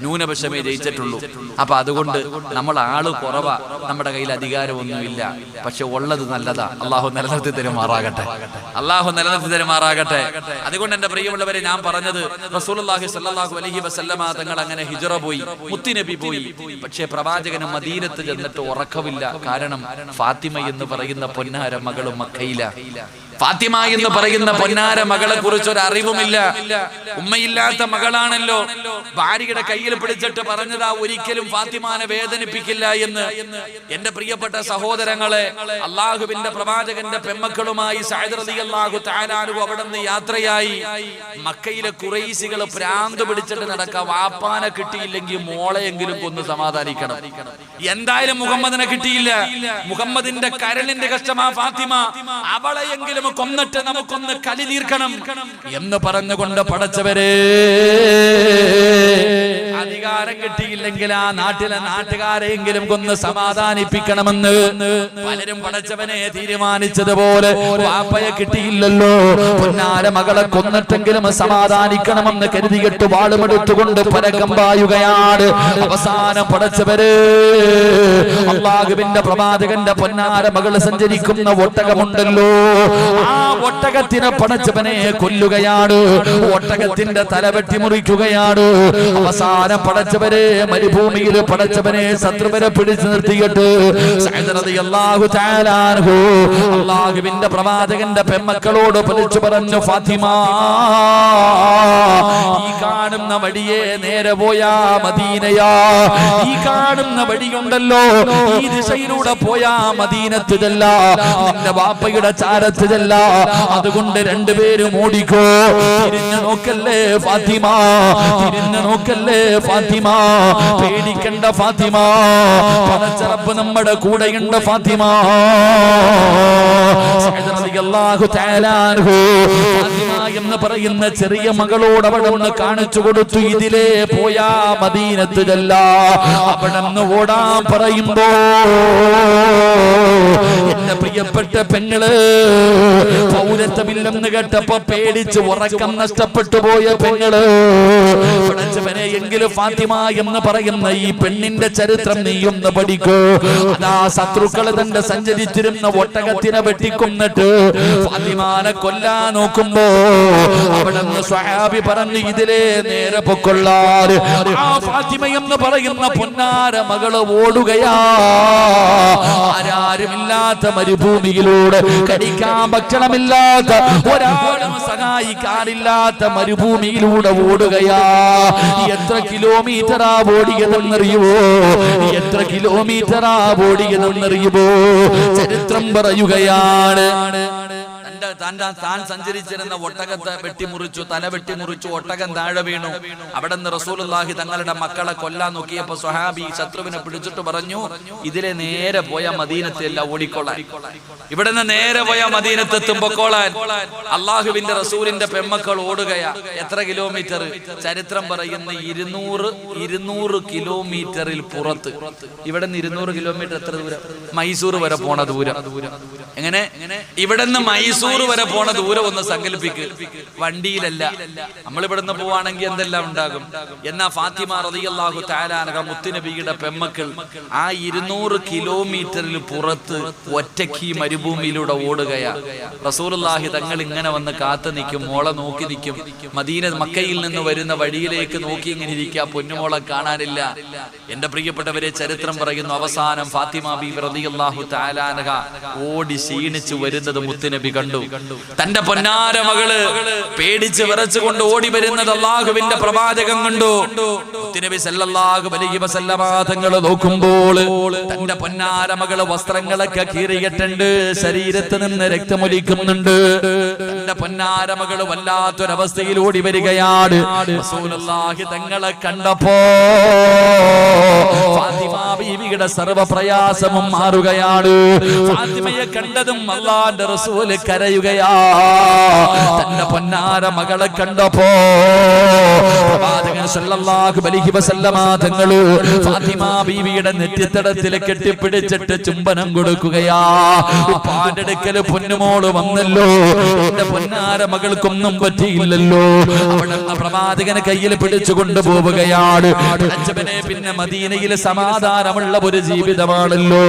ന്യൂനപക്ഷമേ ജയിച്ചിട്ടുള്ളൂ. അപ്പൊ അതുകൊണ്ട് നമ്മൾ ആള് കുറവാ, നമ്മുടെ കയ്യിൽ അധികാരമൊന്നുമില്ല. പക്ഷെ ഉള്ളത് നല്ലതാ. അള്ളാഹു നിലനിർത്തി തരുമാറാകട്ടെ. അള്ളാഹു നിലനിർത്തി തരുമാറാകട്ടെ. അതുകൊണ്ട് എന്റെ പ്രിയമുള്ളവരെ, ഞാൻ പറഞ്ഞത് റസൂലുള്ളാഹി സ്വല്ലല്ലാഹു അലൈഹി വസല്ലമ തങ്ങൾ അങ്ങനെ ഹിജ്റ പോയി, മുത്തുനബി പോയി. പക്ഷേ പ്രവാചകന് മദീനത്ത് ചെന്നിട്ട് ഉറക്കമില്ല. കാരണം ഫാത്തിമ എന്ന് പറയുന്ന പൊന്നാര മകളും മക്കയില. ഫാത്തിമ എന്ന് പറയുന്ന പൊന്നാര മകളെ കുറിച്ച് ഒരു അറിവുമില്ല. ഉമ്മയില്ലാത്ത മകളാണല്ലോ. ഭാര്യയുടെ കയ്യിൽ പിടിച്ചിട്ട് പറഞ്ഞതാ ഒരിക്കലും ഫാത്തിമാനെ വേദനിപ്പിക്കില്ല എന്ന്. എന്റെ പ്രിയപ്പെട്ട സഹോദരങ്ങളെ, അള്ളാഹുവിന്റെ പ്രവാചകന്റെ പെമ്മക്കളുമായി സഅദ് റളിയല്ലാഹു തആല അൻഹു അവിടെ നിന്ന് യാത്രയായി. മക്കയിലെ ഖുറൈശികൾ ഭ്രാന്ത് പിടിച്ചിട്ട് നടക്കുക. വാപ്പാനെ കിട്ടിയില്ലെങ്കിൽ മോളെയെങ്കിലും കൊന്ന് സമാധാനിക്കണം. എന്തായാലും മുഹമ്മദിനെ കിട്ടിയില്ല. മുഹമ്മദിന്റെ കരളിന്റെ കഷ്ടമാ ഫാത്തിമ. അവളെയെങ്കിലും കൊന്നിട്ട് നമുക്കൊന്ന് കലി തീർക്കണം എന്ന് പറഞ്ഞുകൊണ്ട് പടച്ചവരെ, അധികാരം കിട്ടിയില്ലെങ്കിൽ ആ നാട്ടിലെ നാട്ടുകാരെയെങ്കിലും കൊന്ന് സമാധാനിപ്പിക്കണമെന്ന് പലരും പടച്ചവനെ തീരുമാനിച്ചതുപോലെ വാപ്പയെ കിട്ടിയില്ലല്ലോ, പൊന്നാര മകളെ കൊന്നിട്ടെങ്കിലും സമാധാനിക്കണമെന്ന് കരുതിയിട്ട് വാളുമെടുത്തുകൊണ്ട് പരക്കം പായുകയാണ്. അവസാനം പടച്ചവരെ, അല്ലാഹുവിന്റെ പ്രവാചകന്റെ പൊന്നാര മകള് സഞ്ചരിക്കുന്ന ഒട്ടകമുണ്ടല്ലോ, ആ ഒട്ടകത്തിനെ പടച്ചവനെ കൊല്ലുകയാണ്. ഒട്ടകത്തിന്റെ തല വെട്ടി മുറിക്കുകയാണ്. അവസാനം പടച്ചവരെ മരുഭൂമിയിൽ പടച്ചവനെ ശത്രുവിനെ പിടിച്ചു നിർത്തിയിട്ട് സഅദ് റളിയല്ലാഹു തആല അൻഹു അല്ലാഹുവിന്റെ പ്രവാചകന്റെ പെമ്മക്കളോട് വിളിച്ചു പറഞ്ഞു, ഫാത്തിമ, ഈ കാണുന്ന വഴിയെ നേരെ പോയാ മദീനയാ. ഈ കാണുന്ന വഴിയുണ്ടല്ലോ, ഈ ദിശയിലൂടെ പോയാ മദീനത്ത് ചെല്ല, നിന്റെ വാപ്പയുടെ ചാരത്ത് ചെല്ല. അതുകൊണ്ട് രണ്ടുപേരും ഓടിക്കോ. തിരിഞ്ഞു നോക്കല്ലേ ഫാത്തിമ, തിരിഞ്ഞു നോക്കല്ലേ ഫാത്തിമ, പേടിക്കണ്ട ഫാത്തിമ, പടച്ചറപ്പ് നമ്മുടെ കൂടെയുണ്ട് ഫാത്തിമ. സഅദ് റളിയല്ലാഹു തആല അൻഹു ഫാത്തിമ എന്ന് പറയുന്ന ചെറിയ മകളോട് അവിടെ നിന്ന് കാണിച്ചു കൊടുത്തു, ഇതിലേ പോയാ മദീനത്ത് ചെല്ല. അവിടെ നിന്ന് ഓടാൻ പറയുമ്പോ എന്റെ പ്രിയപ്പെട്ട പെങ്ങള് പൗരത്വമില്ലെന്ന് കേട്ടപ്പോ പേടിച്ച് ഉറക്കം നഷ്ടപ്പെട്ടു പോയ പെങ്ങള്, പടച്ചവനെ എങ്കിലും ഫാത്തിമ എന്ന് പറയുന്ന ഈ പെണ്ണിന്റെ ചരിത്രം നീയൊന്ന് പഠിക്കൂ. അതാ ശത്രുക്കള് തന്റെ സഞ്ചരിച്ചിരുന്ന ഒട്ടകത്തിനെ വെട്ടിക്കൊന്നിട്ട് ഫാത്തിമാനെ കൊല്ലാൻ നോക്കുമ്പോ അവിടെ നിന്ന് സ്വഹാബി പറഞ്ഞു, ഇതിലേ നേരെ പൊക്കൊള്ളാറ്. ആ ഫാത്തിമ എന്ന് പറയുന്ന പൊന്നാര മകള് ഓടുകയാ. ആരാരുമില്ലാത്ത മരുഭൂമിയിലൂടെ, കടിക്കാൻ ഭക്ഷണമില്ലാത്ത, ഒരാളും സഹായിക്കാനില്ലാത്ത മരുഭൂമിയിലൂടെ ഓടുകയാ. എത്ര കിലോമീറ്ററാ ഓടിയതെന്നറിയുമോ? എത്ര കിലോമീറ്ററാ ഓടിയതെന്നറിയുമോ? ചരിത്രം പറയുകയാണ്. താൻ സഞ്ചരിച്ചിരുന്ന ഒട്ടകത്തെ വെട്ടിമുറിച്ചു, തല വെട്ടിമുറിച്ചു, ഒട്ടകം താഴെ വീണു. അവിടെ നിന്ന് റസൂലുള്ളാഹി തങ്ങളുടെ മക്കളെ കൊല്ലാൻ നോക്കിയപ്പോ സ്വഹാബി ശത്രുവിനെ പിടിച്ചിട്ട് പറഞ്ഞു, ഇതിലെ നേരെ പോയ മദീനത്തല്ല ഓടിക്കൊള്ളാൻ. ഇവിടെ നിന്ന് നേരെ പോയ മദീനത്തെത്തും പൊക്കോളാൻ. അള്ളാഹുവിന്റെ റസൂലിന്റെ പെമ്മക്കൾ ഓടുകയാ. എത്ര കിലോമീറ്റർ? ചരിത്രം പറയുന്ന 200 കിലോമീറ്ററിൽ പുറത്ത്. ഇവിടെ നിന്ന് 200 കിലോമീറ്റർ എത്ര ദൂരം? മൈസൂർ വരെ പോണ ദൂരം. എങ്ങനെ? ഇവിടെ നിന്ന് മൈസൂർ വരെ പോണ ദൂരം ഒന്ന് സങ്കല്പിക്ക്. വണ്ടിയിലല്ല. നമ്മൾ ഇവിടുന്ന് പോവാണെങ്കിൽ എന്തെല്ലാം ഉണ്ടാകും. എന്നാ ഫാത്തിമ റളിയല്ലാഹു തആല അൻഹ മുത്തുനബിയുടെ പെമ്മക്കൾ ആ 200 കിലോമീറ്ററിൽ പുറത്ത് ഒറ്റയ്ക്ക് മരുഭൂമിയിലൂടെ ഓടുകയാ. റസൂലുള്ളാഹി തങ്ങൾ ഇങ്ങനെ വന്ന് കാത്തു നിൽക്കും, മോളെ നോക്കി നിൽക്കും. മക്കയിൽ നിന്ന് വരുന്ന വഴിയിലേക്ക് നോക്കി ഇങ്ങനെ ഇരിക്കുക, പൊന്നുമോളെ കാണാനില്ല. എന്റെ പ്രിയപ്പെട്ടവരെ, ചരിത്രം പറയുന്നു, അവസാനം ഫാത്തിമ ബീവി റളിയല്ലാഹു തആല അൻഹ ഓടി ക്ഷീണിച്ചു വരുന്നത് മുത്തുനബി കണ്ടു. തന്റെ പൊന്നാര മകള് പേടിച്ച് വിറച്ചുകൊണ്ട് ഓടി വരുന്നത് അല്ലാഹുവിന്റെ പ്രവാചകൻ കണ്ടു. മുത്തുനബി സല്ലല്ലാഹു അലൈഹി വസല്ലമ തങ്ങൾ നോക്കുമ്പോൾ തന്റെ പൊന്നാര മകള് വസ്ത്രങ്ങളൊക്കെ കീറിയിട്ടുണ്ട്, ശരീരത്ത് നിന്ന് രക്തമൊലിക്കുന്നുണ്ട്. തന്റെ പൊന്നാര മകള് വല്ലാത്തൊരവസ്ഥയിൽ ഓടി വരികയാണ്. റസൂലുള്ളാഹി തങ്ങളെ കണ്ടപ്പോ ഫാത്തിമ ബീവിയുടെ സർവ്വപ്രയാസവും മാറുകയാണ്. ഫാത്തിമയെ കണ്ടതും അല്ലാഹുവിന്റെ റസൂൽ കരയുകയാ. തന്റെ പൊന്നാര മകളെ കണ്ടപ്പോ പ്രവാചകൻ സല്ലല്ലാഹു അലൈഹി വസല്ലമ തങ്ങള് ഫാത്തിമ ബീവിയുടെ നെറ്റിത്തടത്തിൽ കെട്ടിപ്പിടിച്ചിട്ട് ചുംബനം കൊടുക്കുകയാ. ഉപ്പാന്റെ അടുക്കൽ പൊന്നുമോള് വന്നല്ലോ, എന്റെ പൊന്നാര മകൾക്കൊന്നും പറ്റിയില്ലല്ലോ. അവിടെ പ്രവാചകനെ കയ്യിൽ പിടിച്ചു കൊണ്ടുപോവുകയാണ്. പിന്നെ മദീനയിൽ സമാധാനമുള്ള അനുഭവമുള്ള ഒരു ജീവിതമാണല്ലോ.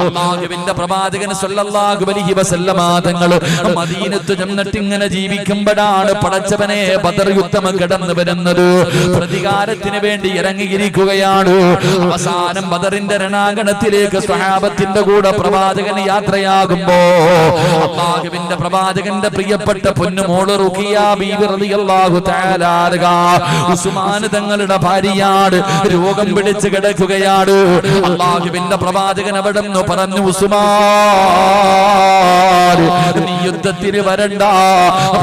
അല്ലാഹുവിന്റെ പ്രവാചകൻ സല്ലല്ലാഹു അലൈഹി വസല്ലമ തങ്ങൾ മദീനത്ത് ചെന്നിട്ട് ഇങ്ങനെ ജീവിക്കുമ്പോഴാണ് പടച്ചവനെ ബദർ യുദ്ധം കടന്നു വരുന്നത്. പ്രതികാരത്തിന് വേണ്ടി ഇറങ്ങിയിരിക്കുകയാണ്. അവസാനം ബദറിന്റെ രണാങ്കണത്തിലേക്ക് സ്വഹാബത്തിന്റെ കൂടെ പ്രവാചകൻ യാത്രയാകുമ്പോ അല്ലാഹുവിന്റെ പ്രവാചകന്റെ പ്രിയപ്പെട്ട പൊന്നുമോള് റുഖിയ ബീവി റളിയല്ലാഹു തആല അൻഹ ഉസ്മാൻ തങ്ങളുടെ ഭാര്യയാണ്. രോഗം പിടിച്ച് കിടക്കുകയാണ്. അല്ലാഹുവിന്റെ പ്രവാചകൻ അവിടെ നിന്ന് പറഞ്ഞു, ഉസ്മാൻ നീ യുദ്ധത്തിന് വരണ്ട,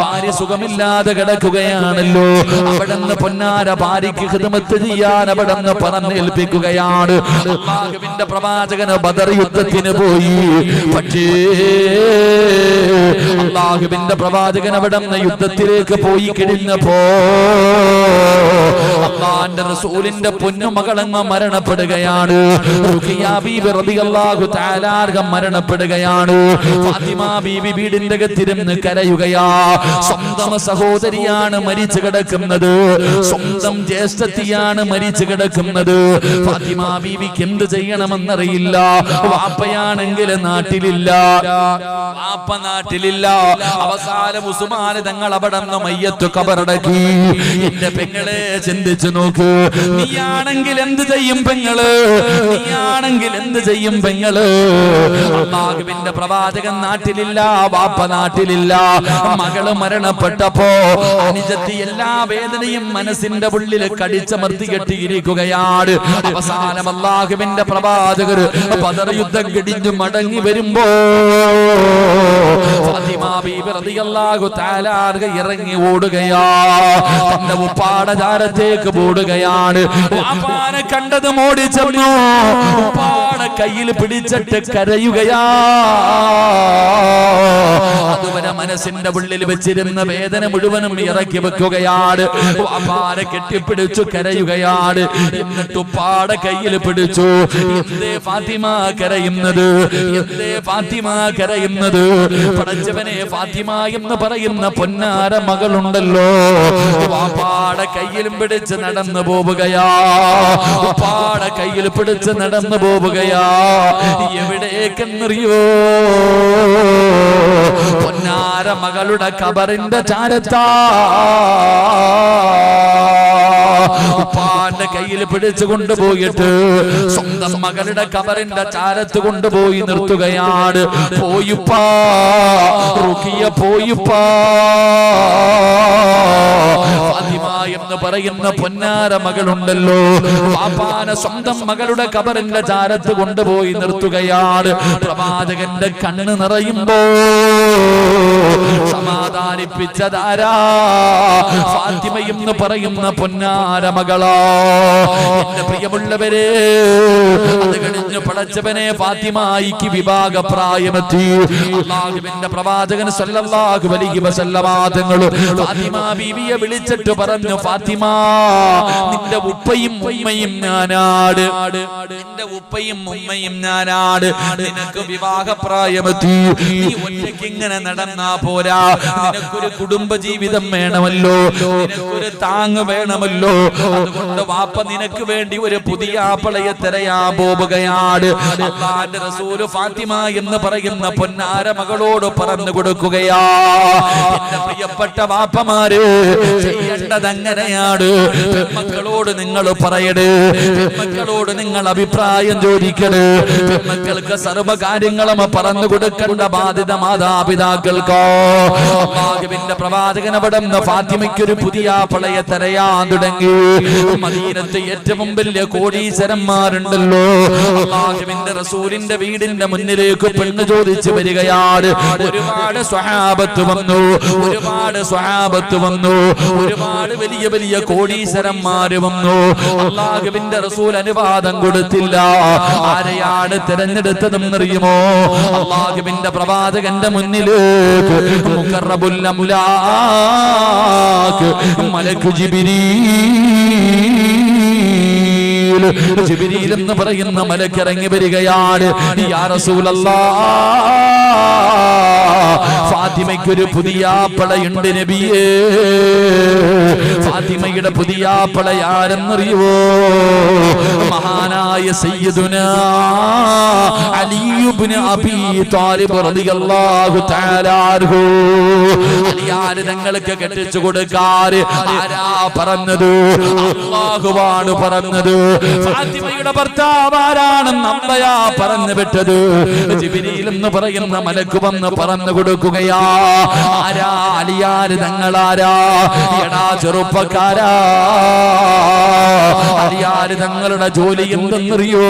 ഭാര്യ സുഖമില്ലാതെ കിടക്കുകയാണല്ലോ. അവിടെ നിന്ന് പൊന്നാര ഭാര്യയ്ക്ക് ഖിദ്മത്ത് ചെയ്യാൻ അവിടെ നിന്ന് പറഞ്ഞേൽപ്പിക്കുകയാണ്. അല്ലാഹുവിന്റെ പ്രവാചകൻ ബദർ യുദ്ധത്തിന് പോയി. പക്ഷേ അല്ലാഹുവിന്റെ പ്രവാചകൻ അവിടെ നിന്ന് യുദ്ധത്തിലേക്ക് പോയി കഴിഞ്ഞപ്പോ അല്ലാഹുവിന്റെ റസൂലിന്റെ പൊന്നുമകളങ്ങ് മരണപ്പെടുകയാണ്. റുഖിയ ബീവി റളിയല്ലാഹു തആല അൻഹ മരണപ്പെടുകയാണ്. ഫാത്തിമ ബീവി വീടിന്റെ അകത്തിരുന്ന് കരയുകയാ. സ്വന്തം സഹോദരിയാണ് മരിച്ചു കിടക്കുന്നത്, സ്വന്തം ജ്യേഷ്ഠത്തിയാണ് മരിച്ചു കിടക്കുന്നത്. ഫാത്തിമ ബീവിക്ക് എന്ത് ചെയ്യണമെന്നറിയില്ല. വാപ്പയാണെങ്കിൽ നാട്ടിലില്ല, വാപ്പ നാട്ടിലില്ല. അവസാനം ഉസ്മാൻ തങ്ങൾ അവിടെ നിന്ന് മയ്യത്ത് ഖബറടക്കി. എന്റെ പെങ്ങളെ ചിന്തിച്ചു നോക്ക്, നീയാണെങ്കിൽ എന്ത് ചെയ്യും പെങ്ങള്, നീയാണെങ്കിൽ എന്ത് ചെയ്യും പെങ്ങള്? അല്ലാഹുവിന്റെ പ്രവാചകൻ നാട്ടിലില്ല, വാപ്പ നാട്ടിലില്ല. മകള് മരണപ്പെട്ടപ്പോ അനുജത്തി എല്ലാ വേദനയും മനസ്സിന്റെ ഉള്ളിൽ കടിച്ചമർത്തി കെട്ടിയിരിക്കുകയാണ്. അവസാനം അല്ലാഹുവിന്റെ പ്രവാചകർ ബദർ യുദ്ധം കഴിഞ്ഞു മടങ്ങി വരുമ്പോ ഫാത്തിമ ബീവി റളിയല്ലാഹു തആല അൻഹ ഇറങ്ങി ഓടുകയാ. തന്റെ ഉപ്പാടെ ചാരത്തേക്ക് ഓടുകയാണ്. വാപ്പാനെ കണ്ടതും ഓടിച്ചെന്നു ഉപ്പാടെ കയ്യിൽ പിടിച്ചിട്ട് കരയുകയാ. അതുവരെ മനസ്സിന്റെ ഉള്ളിൽ വെച്ചിരുന്ന വേദന മുഴുവനും ഇറക്കി വെക്കുകയാണ്. വാപ്പാനെ കെട്ടിപ്പിടിച്ചു കരയുകയാണ്. എന്നിട്ട് ഉപ്പാടെ കയ്യിൽ പിടിച്ചു. എന്തേ ഫാത്തിമ കരയുന്നത്, എന്തേ ഫാത്തിമ കരയുന്നത്? പടച്ചവനെ, ഫാത്തിമ എന്ന് പറയുന്ന പൊന്നാര മകളുണ്ടല്ലോ, വാപ്പാടെ കയ്യിലും പിടിച്ച് നടന്നു പോവുകയാ, ഉപ്പാടെ കയ്യിൽ പിടിച്ച് നടന്നു പോവുകയാ. എവിടേക്കെന്നറിയോ? പൊന്നാര മകളുടെ ഖബറിന്റെ ചാരത്താ. ഉപ്പാന്റെ കയ്യിൽ പിടിച്ചു കൊണ്ടുപോയിട്ട് സ്വന്തം മകളുടെ ഖബറിന്റെ ചാരത്ത് കൊണ്ടുപോയി നിർത്തുകയാണ്. പോയുപ്പാ റുഖിയ, പോയുപ്പാ. ഫാത്തിമ എന്ന് പറയുന്ന പൊന്നാര മകളുണ്ടല്ലോ, പാപ്പാനെ സ്വന്തം മകളുടെ ഖബറിന്റെ ചാരത്ത് കൊണ്ടുപോയി നിർത്തുകയാണ്. പ്രവാചകന്റെ കണ്ണ് നിറയുമ്പോ സമാധാനിപ്പിച്ചതാരാ? ഫാത്തിമ എന്ന് പറയുന്ന പൊന്നാര മകളാ. എന്റെ പ്രിയമുള്ളവരെ, അത് കഴിഞ്ഞ് പടച്ചവനെ ഫാത്തിമയ്ക്ക് വിവാഹപ്രായമെത്തി. അല്ലാഹുവിന്റെ പ്രവാചകൻ സല്ലല്ലാഹു അലൈഹി വസല്ലമ തങ്ങൾ ഫാത്തിമ ബീവിയെ വിളിച്ചിട്ട് പറഞ്ഞു, ഫാത്തിമ, നിന്റെ ഉപ്പയും ഉമ്മയും ഞാനാണ്, നിന്റെ ഉപ്പയും ഉമ്മയും ഞാനാണ്. നിനക്ക് വിവാഹപ്രായമെത്തി. നീ ഒറ്റയ്ക്ക് ഇങ്ങനെ നടന്നാ പോരാ, നിനക്കൊരു കുടുംബ ജീവിതം വേണമല്ലോ, നിനക്കൊരു താങ്ങ് വേണമല്ലോ. അതുകൊണ്ട് വാപ്പ നിനക്ക് വേണ്ടി ഒരു പുതിയ ആപ്പളയെ തിരയാൻ പോവുകയാണ്. അല്ലാഹുവിന്റെ റസൂൽ ഫാത്തിമ എന്ന് പറയുന്ന പൊന്നാര മകളോട് പറഞ്ഞു കൊടുക്കുകയാ, എന്റെ പ്രിയപ്പെട്ട വാപ്പമാര്, ചെയ്യേണ്ടത് അങ്ങനെയാണ്. പെൺമക്കളോട് നിങ്ങൾ പറയണേ, പെൺമക്കളോട് നിങ്ങൾ അഭിപ്രായം ചോദിക്കണേ. പെൺമക്കൾക്ക് സർവ്വ കാര്യങ്ങളും പറഞ്ഞു കൊടുക്കേണ്ട ബാധ്യത മാതാപിതാക്കൾക്കോ. അല്ലാഹുവിന്റെ പ്രവാചകൻ അവിടെ നിന്ന് ഫാത്തിമയ്ക്ക് ഒരു പുതിയ ആപ്പളയെ തിരയാൻ തുടങ്ങി. മദീനത്തെ ഏറ്റവും വലിയ കോടീശ്വരന്മാരുണ്ടല്ലോ, അല്ലാഹുവിന്റെ റസൂലിന്റെ വീടിന്റെ മുന്നിലേക്ക് പെണ്ണ് ചോദിച്ചു വരികയാണ്. ഒരുപാട് സ്വഹാബത്ത് വന്നു, ഒരുപാട് സ്വഹാബത്ത് വന്നു, ഒരുപാട് വലിയ വലിയ കോടീശ്വരന്മാര് വന്നു. അല്ലാഹുവിന്റെ റസൂൽ അനുവാദം കൊടുത്തില്ല. ആരെയാണ് തിരഞ്ഞെടുത്തതെന്നറിയുമോ? അല്ലാഹുവിന്റെ പ്രവാചകന്റെ മുന്നിലേക്ക് മുഖറബുൽ അംലാക്ക് മലക്ക് ജിബ്രീൽ എന്ന് പറയുന്ന മലക്ക് ഇറങ്ങി വരികയാണ്. യാ റസൂലല്ലാഹ്, ഫാത്തിമയ്ക്കൊരു പുതിയ ആപ്പളയുണ്ട് നബിയേ. ഫാത്തിമയുടെ ഫാത്തിമയുടെ പുതിയാപ്പള ആരെന്നറിയുവോ? മഹാനായ സയ്യിദുനാ അലി ഇബ്നു അബീ ത്വാലിബ് റളിയല്ലാഹു തആല അൻഹു. അലിയാർ തങ്ങൾക്ക് കെട്ടിച്ചു കൊടുക്കാൻ ആരാ പറഞ്ഞത്? അല്ലാഹുവാണ് പറഞ്ഞത്. ഫാത്തിമയുടെ ഭർത്താവ് ആരാണെന്ന് അള്ളയാ പറഞ്ഞു വിട്ടത്. ജിബ്രീൽ എന്ന് പറയുന്ന മലക്ക് വന്ന് പറഞ്ഞു കൊടുക്കുകയാ. ആരാ? അലിയാർ തങ്ങളാരാ? എടാ ചെറുപ്പക്കാരാ, അലിയാർ തങ്ങളുടെ ജോലി എന്തെന്നറിയോ?